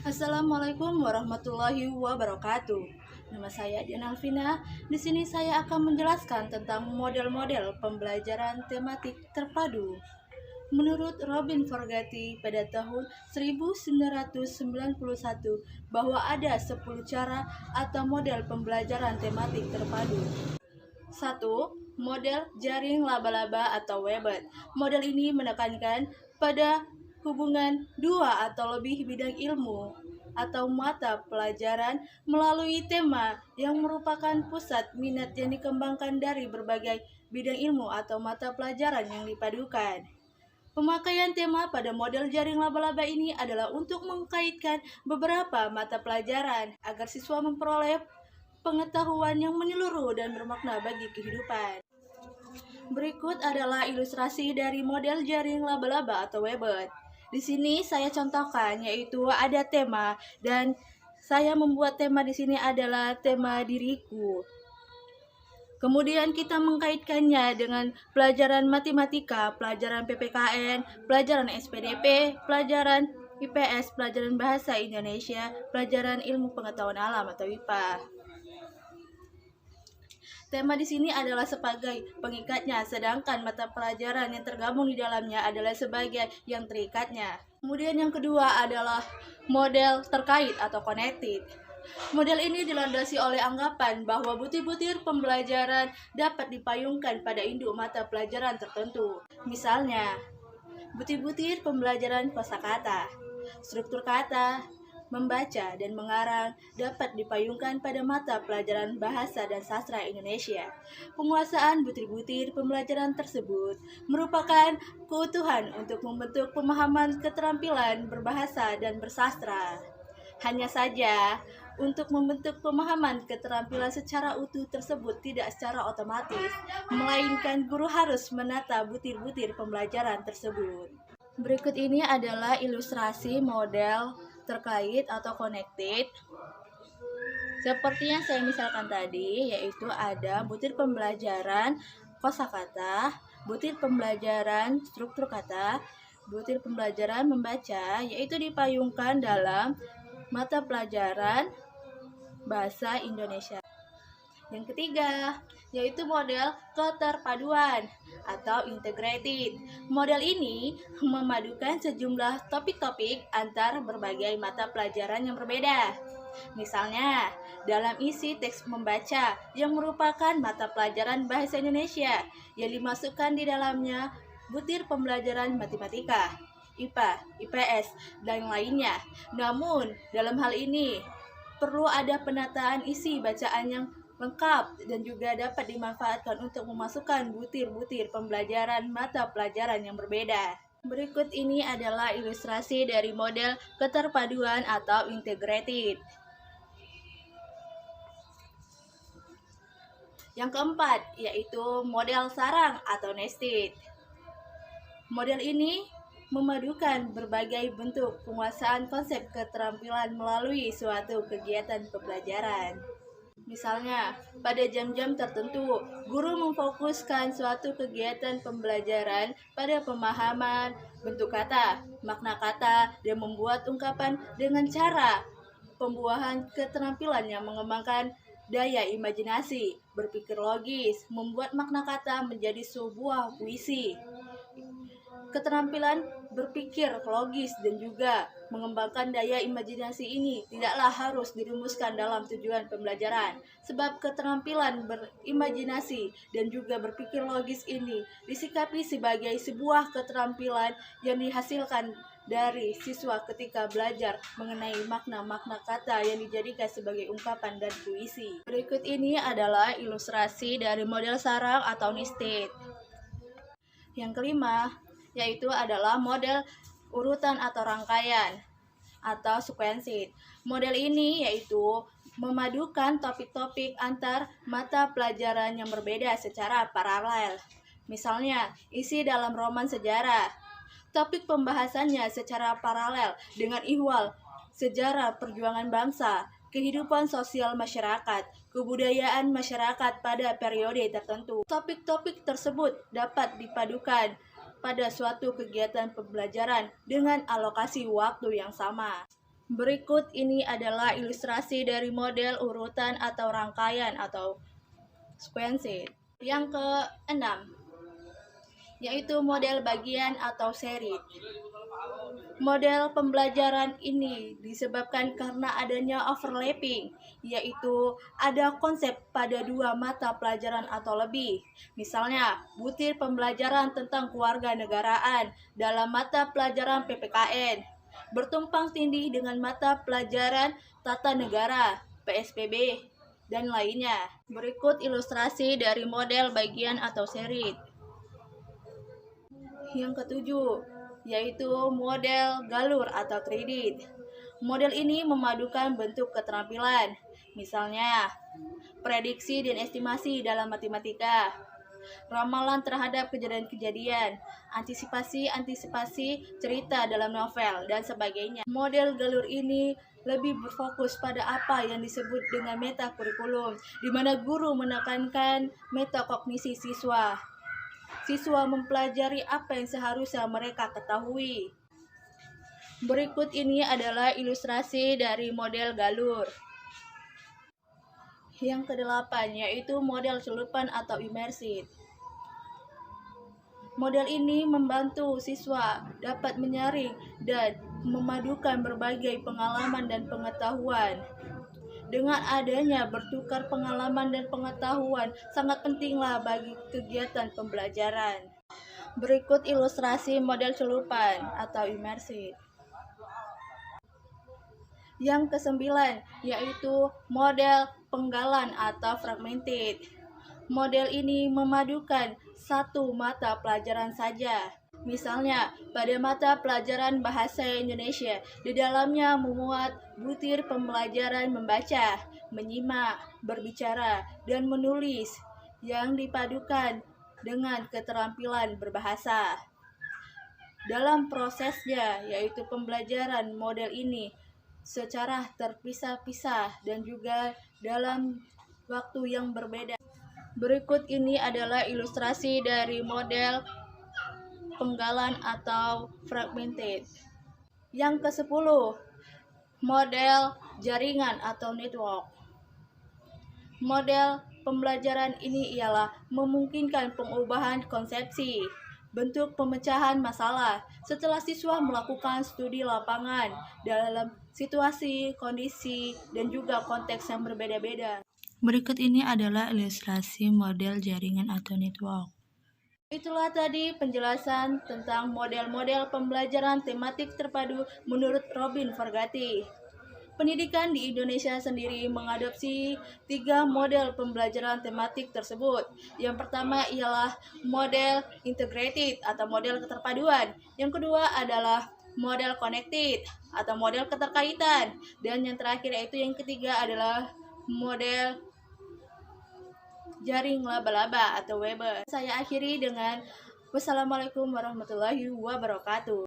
Assalamualaikum warahmatullahi wabarakatuh. Nama saya Diana Alvina. Di sini saya akan menjelaskan tentang model-model pembelajaran tematik terpadu. Menurut Robin Forgati pada tahun 1991 bahwa ada 10 cara atau model pembelajaran tematik terpadu. 1. Model jaring laba-laba atau Weber. Model ini menekankan pada hubungan dua atau lebih bidang ilmu atau mata pelajaran melalui tema yang merupakan pusat minat yang dikembangkan dari berbagai bidang ilmu atau mata pelajaran yang dipadukan. Pemakaian tema pada model jaring laba-laba ini adalah untuk mengkaitkan beberapa mata pelajaran agar siswa memperoleh pengetahuan yang menyeluruh dan bermakna bagi kehidupan. Berikut adalah ilustrasi dari model jaring laba-laba atau Weber. Di sini saya contohkan, yaitu ada tema dan saya membuat tema di sini adalah tema diriku. Kemudian kita mengkaitkannya dengan pelajaran matematika, pelajaran PPKN, pelajaran SPDP, pelajaran IPS, pelajaran bahasa Indonesia, pelajaran ilmu pengetahuan alam atau IPA. Tema di sini adalah sebagai pengikatnya, sedangkan mata pelajaran yang tergabung di dalamnya adalah sebagai yang terikatnya. Kemudian yang kedua adalah model terkait atau connected. Model ini dilandasi oleh anggapan bahwa butir-butir pembelajaran dapat dipayungkan pada induk mata pelajaran tertentu. Misalnya, butir-butir pembelajaran kosakata, struktur kata, membaca dan mengarang dapat dipayungkan pada mata pelajaran bahasa dan sastra Indonesia. Penguasaan butir-butir pembelajaran tersebut merupakan keutuhan untuk membentuk pemahaman keterampilan berbahasa dan bersastra. Hanya saja, untuk membentuk pemahaman keterampilan secara utuh tersebut tidak secara otomatis, melainkan guru harus menata butir-butir pembelajaran tersebut. Berikut ini adalah ilustrasi model terkait atau connected. Seperti yang saya misalkan tadi, yaitu ada butir pembelajaran kosakata, butir pembelajaran struktur kata, butir pembelajaran membaca, yaitu dipayungkan dalam mata pelajaran bahasa Indonesia. Yang ketiga, yaitu model keterpaduan atau integrated. Model ini memadukan sejumlah topik-topik antar berbagai mata pelajaran yang berbeda. Misalnya, dalam isi teks membaca yang merupakan mata pelajaran bahasa Indonesia yang dimasukkan di dalamnya butir pembelajaran matematika, IPA, IPS, dan lainnya. Namun, dalam hal ini perlu ada penataan isi bacaan yang lengkap dan juga dapat dimanfaatkan untuk memasukkan butir-butir pembelajaran mata pelajaran yang berbeda. Berikut ini adalah ilustrasi dari model keterpaduan atau integrated. Yang keempat, yaitu model sarang atau nested. Model ini memadukan berbagai bentuk penguasaan konsep keterampilan melalui suatu kegiatan pembelajaran. Misalnya, pada jam-jam tertentu, guru memfokuskan suatu kegiatan pembelajaran pada pemahaman bentuk kata, makna kata, dan membuat ungkapan dengan cara pembuahan keterampilan yang mengembangkan daya imajinasi, berpikir logis, membuat makna kata menjadi sebuah puisi. Keterampilan berpikir logis dan juga mengembangkan daya imajinasi ini tidaklah harus dirumuskan dalam tujuan pembelajaran, sebab keterampilan berimajinasi dan juga berpikir logis ini disikapi sebagai sebuah keterampilan yang dihasilkan dari siswa ketika belajar mengenai makna-makna kata yang dijadikan sebagai ungkapan dan puisi. Berikut ini adalah ilustrasi dari model sarang atau nested. Yang kelima, yaitu adalah model urutan atau rangkaian atau sequenced. Model ini yaitu memadukan topik-topik antar mata pelajaran yang berbeda secara paralel. Misalnya, isi dalam roman sejarah. Topik pembahasannya secara paralel dengan ihwal sejarah perjuangan bangsa, kehidupan sosial masyarakat, kebudayaan masyarakat pada periode tertentu. Topik-topik tersebut dapat dipadukan pada suatu kegiatan pembelajaran dengan alokasi waktu yang sama. Berikut ini adalah ilustrasi dari model urutan atau rangkaian atau sequence. Yang keenam, yaitu model bagian atau seri. Model pembelajaran ini disebabkan karena adanya overlapping, yaitu ada konsep pada dua mata pelajaran atau lebih. Misalnya, butir pembelajaran tentang kewarganegaraan dalam mata pelajaran PPKN bertumpang tindih dengan mata pelajaran tata negara PSPB dan lainnya. Berikut ilustrasi dari model bagian atau seri. Yang ketujuh, yaitu model galur atau kredit. Model ini memadukan bentuk keterampilan, misalnya prediksi dan estimasi dalam matematika, ramalan terhadap kejadian-kejadian, antisipasi cerita dalam novel, dan sebagainya. Model galur ini lebih berfokus pada apa yang disebut dengan metakurikulum, di mana guru menekankan metakognisi siswa. Siswa mempelajari apa yang seharusnya mereka ketahui. Berikut ini adalah ilustrasi dari model galur. Yang kedelapan, yaitu model celupan atau imersif. Model ini membantu siswa dapat menyaring dan memadukan berbagai pengalaman dan pengetahuan. Dengan adanya bertukar pengalaman dan pengetahuan sangat pentinglah bagi kegiatan pembelajaran. Berikut ilustrasi model celupan atau imersif. Yang kesembilan, yaitu model penggalan atau fragmented. Model ini memadukan satu mata pelajaran saja. Misalnya, pada mata pelajaran bahasa Indonesia, di dalamnya memuat butir pembelajaran membaca, menyimak, berbicara, dan menulis yang dipadukan dengan keterampilan berbahasa. Dalam prosesnya, yaitu pembelajaran model ini secara terpisah-pisah dan juga dalam waktu yang berbeda. Berikut ini adalah ilustrasi dari model penggalan atau fragmented. Yang ke-10, model jaringan atau network. Model pembelajaran ini ialah memungkinkan pengubahan konsepsi, bentuk pemecahan masalah setelah siswa melakukan studi lapangan dalam situasi, kondisi, dan juga konteks yang berbeda-beda. Berikut ini adalah ilustrasi model jaringan atau network. Itulah tadi penjelasan tentang model-model pembelajaran tematik terpadu menurut Robin Vargati. Pendidikan di Indonesia sendiri mengadopsi 3 model pembelajaran tematik tersebut. Yang pertama ialah model integrated atau model keterpaduan. Yang kedua adalah model connected atau model keterkaitan. Dan yang terakhir yaitu yang ketiga adalah model jaring laba-laba atau Weber. Saya akhiri dengan wassalamualaikum warahmatullahi wabarakatuh.